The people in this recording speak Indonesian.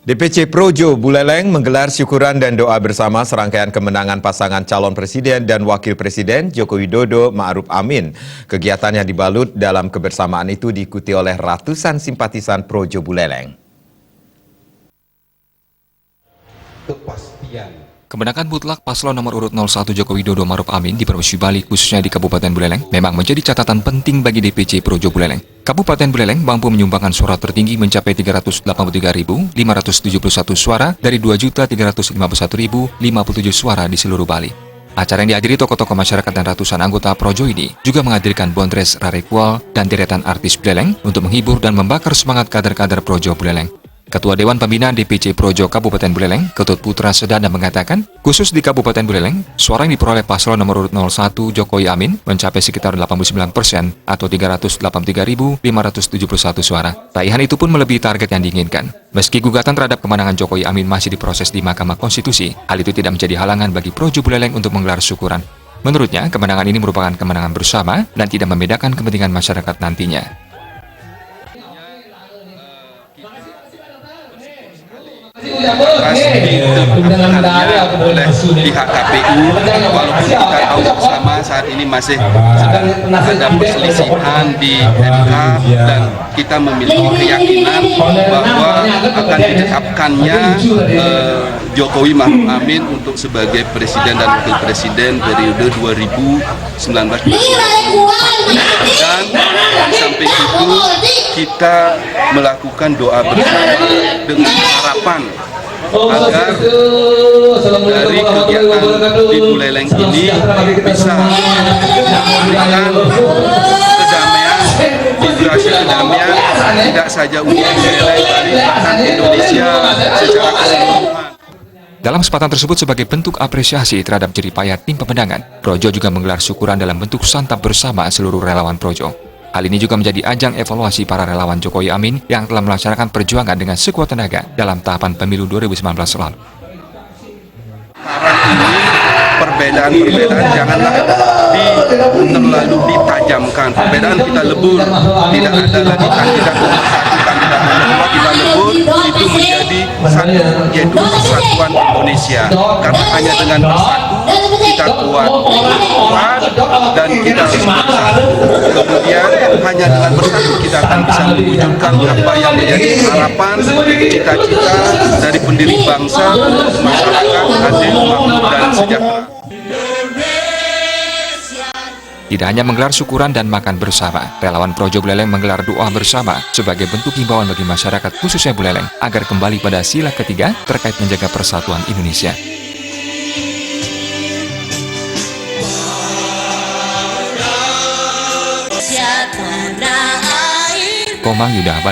DPC Projo Buleleng menggelar syukuran dan doa bersama serangkaian kemenangan pasangan calon presiden dan wakil presiden Joko Widodo Ma'ruf Amin. Kegiatan yang dibalut dalam kebersamaan itu diikuti oleh ratusan simpatisan Projo Buleleng. Kemenangan mutlak paslon nomor urut 01 Joko Widodo Ma'ruf Amin di Provinsi Bali, khususnya di Kabupaten Buleleng, memang menjadi catatan penting bagi DPC Projo Buleleng. Kabupaten Buleleng mampu menyumbangkan suara tertinggi mencapai 383.571 suara dari 2.351.057 suara di seluruh Bali. Acara yang dihadiri tokoh-tokoh masyarakat dan ratusan anggota Projo ini juga menghadirkan Bondres Rarekual dan deretan artis Buleleng untuk menghibur dan membakar semangat kader-kader Projo Buleleng. Ketua Dewan Pembina DPC Projo Kabupaten Buleleng, Ketut Putra Sedana mengatakan, khusus di Kabupaten Buleleng, suara yang diperoleh paslon nomor urut 01 Jokowi Amin mencapai sekitar 89% atau 383.571 suara. Raihan itu pun melebihi target yang diinginkan. Meski gugatan terhadap kemenangan Jokowi Amin masih diproses di Mahkamah Konstitusi, hal itu tidak menjadi halangan bagi Projo Buleleng untuk menggelar syukuran. Menurutnya, kemenangan ini merupakan kemenangan bersama dan tidak membedakan kepentingan masyarakat nantinya. Oleh pihak KPU, walaupun kita tahu bersama saat ini masih sedang ada perselisihan di MK dan kita memiliki keyakinan bahwa akan ditetapkannya Jokowi Ma'ruf Amin untuk sebagai presiden dan wakil presiden periode 2019 dan samping itu kita melakukan doa bersama dengan harapan agar dari kegiatan di Buleleng ini bisa memberikan kedamaian, vibrasi kedamaian tidak saja untuk Buleleng, bahkan Indonesia secara keseluruhan. Dalam kesempatan tersebut sebagai bentuk apresiasi terhadap jerih payah tim pemenangan, Projo juga menggelar syukuran dalam bentuk santap bersama seluruh relawan Projo. Hal ini juga menjadi ajang evaluasi para relawan Jokowi Amin yang telah melaksanakan perjuangan dengan sekuat tenaga dalam tahapan pemilu 2019 lalu. Sekarang ini perbedaan-perbedaan janganlah terlalu ditajamkan. Perbedaan kita lebur, tidak ada lagi kandidat nomor 1, kandidat nomor 2, kita lebur, itu menjadi satu, yaitu kesatuan Indonesia. Karena hanya dengan bersatu kita kuat dan kita bersatu. Kemudian hanya dengan bersatu kita akan bisa mewujudkan apa yang menjadi harapan, cita-cita dari pendiri bangsa, masyarakat adil, makmur dan sejahtera. Tidak hanya menggelar syukuran dan makan bersama, relawan Projo Buleleng menggelar doa bersama sebagai bentuk himbauan bagi masyarakat khususnya Buleleng agar kembali pada sila ketiga terkait menjaga persatuan Indonesia. Komang Yuda